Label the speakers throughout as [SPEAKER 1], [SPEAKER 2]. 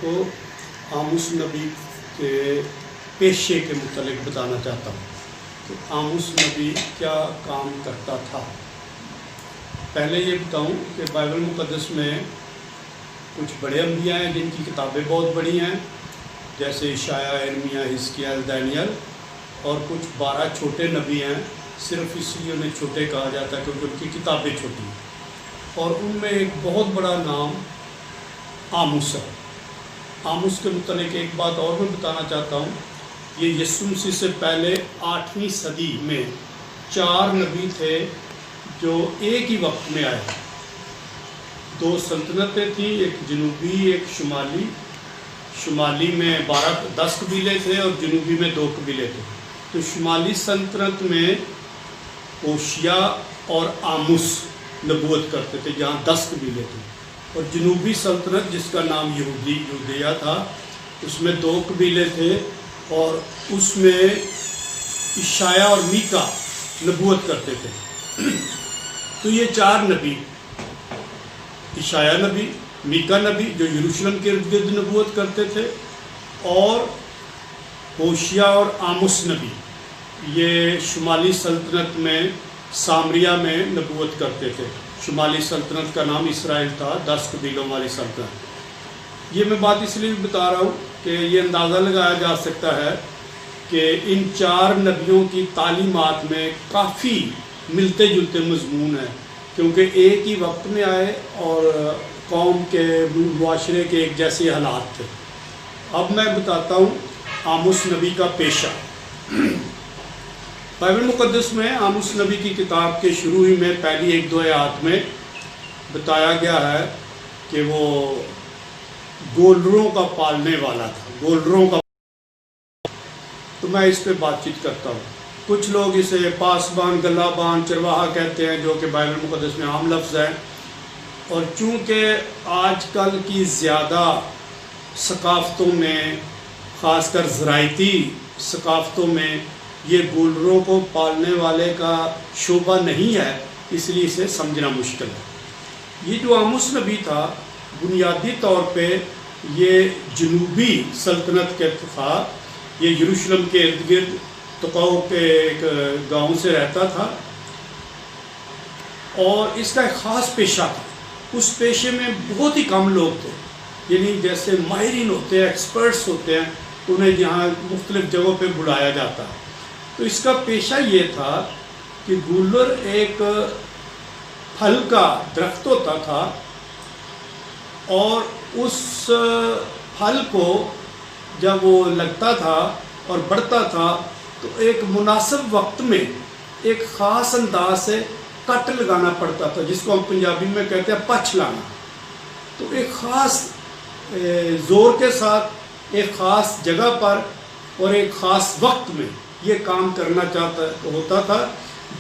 [SPEAKER 1] کو आमूस नबी के पेशे के मुतालिक बताना चाहता हूँ कि आमूस नबी क्या काम करता था। पहले ये बताऊँ कि बाइबल मुक़द्दस में कुछ बड़े अंबिया हैं जिनकी किताबें बहुत बड़ी हैं, जैसे इशाया, यिर्मयाह, हिजकिय्याह, दानियल, और कुछ 12 छोटे नबी हैं, सिर्फ इसलिए उन्हें छोटे कहा जाता है क्योंकि उनकी किताबें छोटी हैं। और उनमें एक बहुत बड़ा नाम आमूस है। आमूस के मुतालिक एक बात और मैं बताना चाहता हूँ, ये यीशु मसीह से पहले 8वीं सदी में 4 नबी थे जो एक ही वक्त में आए। 2 सल्तनतें थी, एक जनूबी एक शुमाली। शुमाली में 10 कबीले थे और जनूबी में 2 कबीले थे। तो शुमाली सल्तनत में होशिया और आमूस नबूवत करते थे, जहाँ 10 कबीले थे। और जनूबी सल्तनत जिसका नाम यूदिया था, उसमें 2 कबीले थे और उसमें इशाया और मीका नबूवत करते थे। तो ये 4 नबी, इशाया नबी, मीका नबी जो यरूशलेम के इर्द गिर्द नबूवत करते थे, और होशिया और आमूस नबी ये शुमाली सल्तनत में सामरिया में नबूवत करते थे। शुमाली सल्तनत का नाम इसराइल था, 10 कबीलों वाली सल्तनत। ये मैं बात इसलिए भी बता रहा हूँ कि ये अंदाज़ा लगाया जा सकता है कि इन 4 नबियों की तालीमात में काफ़ी मिलते जुलते मजमून हैं, क्योंकि एक ही वक्त में आए और कौम के मुआशरे के एक जैसे हालात थे। अब मैं बताता हूँ आमूस नबी का पेशा। बाइबल मुक़द्दस में आमूस नबी की किताब के शुरू ही में पहली 1-2 आयत में बताया गया है कि वो गोलरों का पालने वाला था, गोलरों का। तो मैं इस पे बातचीत करता हूँ। कुछ लोग इसे पासबान, गल्लाबान, चरवाहा कहते हैं, जो कि बाइबल मुक़द्दस में आम लफ्ज़ है। और चूँकि आजकल की ज़्यादा सकाफ़तों में, ख़ासकर ज़राइती सकाफ़तों में, ये गोलरों को पालने वाले का शोबा नहीं है, इसलिए इसे समझना मुश्किल है। ये जो आमूस नबी था, बुनियादी तौर पे ये जनूबी सल्तनत के था। ये यरूशलेम के इर्द गिर्द तकाओ के एक गाँव से रहता था और इसका एक ख़ास पेशा था। उस पेशे में बहुत ही कम लोग थे, यानी जैसे माहिरीन होते हैं, एक्सपर्ट्स होते हैं, तो उन्हें यहाँ मुख्तलिफ़ जगहों पे बुलाया जाता है। तो इसका पेशा ये था कि गूलर एक फल का दरख्त होता था और उस फल को जब वो लगता था और बढ़ता था तो एक मुनासिब वक्त में एक ख़ास अंदाज से कट लगाना पड़ता था, जिसको हम पंजाबी में कहते हैं पछ लाना। तो एक ख़ास ज़ोर के साथ एक ख़ास जगह पर और एक ख़ास वक्त में ये काम करना होता था,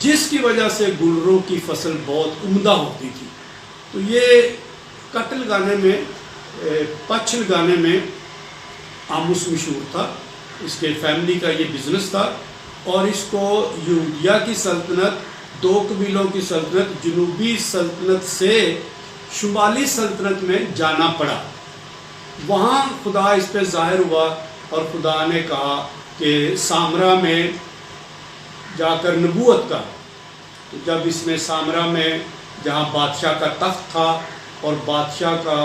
[SPEAKER 1] जिसकी वजह से गुलरों की फसल बहुत उम्दा होती थी। तो ये कट लगाने में, पछ लगाने में आमूस मशहूर था। इसके फैमिली का ये बिज़नेस था और इसको यूदिया की सल्तनत, 2 कबीलों की सल्तनत, जनूबी सल्तनत से शुमाली सल्तनत में जाना पड़ा। वहाँ खुदा इस पे ज़ाहिर हुआ और खुदा ने कहा कि सामरा में जाकर नबूवत का। तो जब इसने सामरा में, जहाँ बादशाह का तख्त था और बादशाह का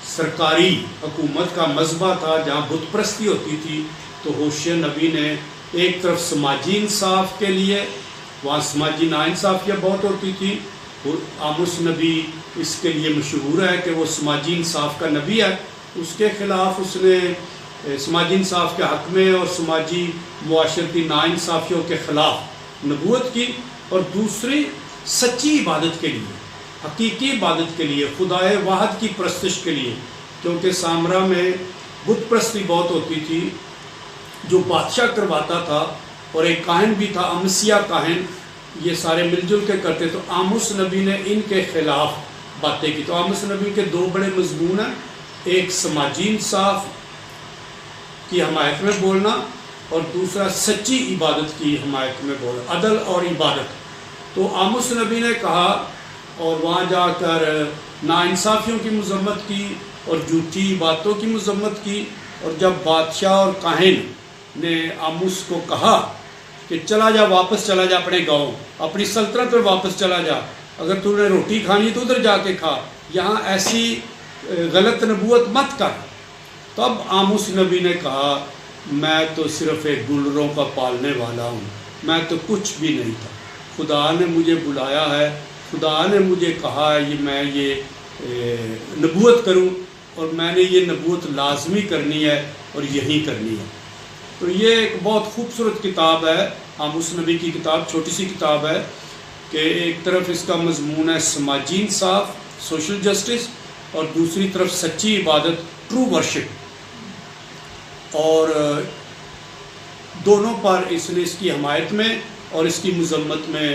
[SPEAKER 1] सरकारी हुकूमत का मज़बा था, जहाँ बुत परस्ती होती थी, तो होशिया नबी ने एक तरफ समाजी इंसाफ के लिए, वहाँ समाजी नाइंसाफ़ियाँ बहुत होती थी, और आमूस नबी इसके लिए मशहूर है कि वो समाजी इंसाफ का नबी है। उसके ख़िलाफ़ उसने समाजी इंसाफ के हक़ में और समाजी मुआशरती नाइंसाफ़ियों के ख़िलाफ़ नबूवत की। और दूसरी सच्ची इबादत के लिए, हकीकी इबादत के लिए, खुदाए वाहद की परस्तिश के लिए, क्योंकि सामरा में बुत परस्ती बहुत होती थी जो बादशाह करवाता था, और एक काहिन भी था, अमसिया काहिन, ये सारे मिलजुल के करते। तो आमूस नबी ने इनके ख़िलाफ़ बातें की। तो आमूस नबी के 2 बड़े मजमून हैं, एक समाजी इंसाफ की हमायत में बोलना और दूसरा सच्ची इबादत की हमायत में बोलना, अदल और इबादत। तो आमूस नबी ने कहा और वहाँ जाकर नाइंसाफ़ियों की मज़म्मत की اور جھوٹی باتوں کی مذمت کی. اور جب بادشاہ اور کاہن نے آموس کو کہا کہ چلا جا، واپس چلا جا اپنے گاؤں، اپنی سلطنت میں واپس چلا جا، اگر تو نے روٹی کھانی تو ادھر جا کے کھا، یہاں ایسی غلط نبوت مت کر. تب آموس نبی نے کہا میں تو صرف ایک گلروں کا پالنے والا ہوں، میں تو کچھ بھی نہیں تھا. خدا نے مجھے بلایا ہے، خدا نے مجھے کہا ہے میں یہ نبوت کروں، اور میں نے یہ نبوت لازمی کرنی ہے اور یہی کرنی ہے. تو یہ ایک بہت خوبصورت کتاب ہے، آموس نبی کی کتاب، چھوٹی سی کتاب ہے کہ ایک طرف اس کا مضمون ہے سماجی انصاف، سوشل جسٹس، اور دوسری طرف سچی عبادت، ٹرو ورشپ. اور دونوں پر اس نے اس کی حمایت میں اور اس کی مذمت میں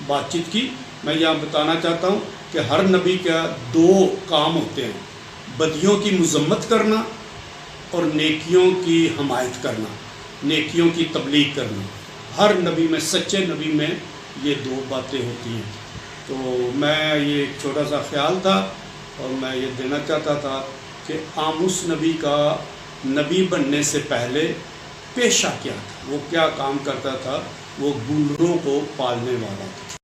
[SPEAKER 1] بات چیت کی. میں یہاں بتانا چاہتا ہوں کہ ہر نبی کا دو کام ہوتے ہیں، بدیوں کی مذمت کرنا اور نیکیوں کی حمایت کرنا، نیکیوں کی تبلیغ کرنا. ہر نبی میں، سچے نبی میں یہ دو باتیں ہوتی ہیں. تو میں یہ ایک چھوٹا سا خیال تھا اور میں یہ دینا چاہتا تھا کہ آموس نبی کا نبی بننے سے پہلے پیشہ کیا تھا، وہ کیا کام کرتا تھا، وہ گلروں کو پالنے والا تھا.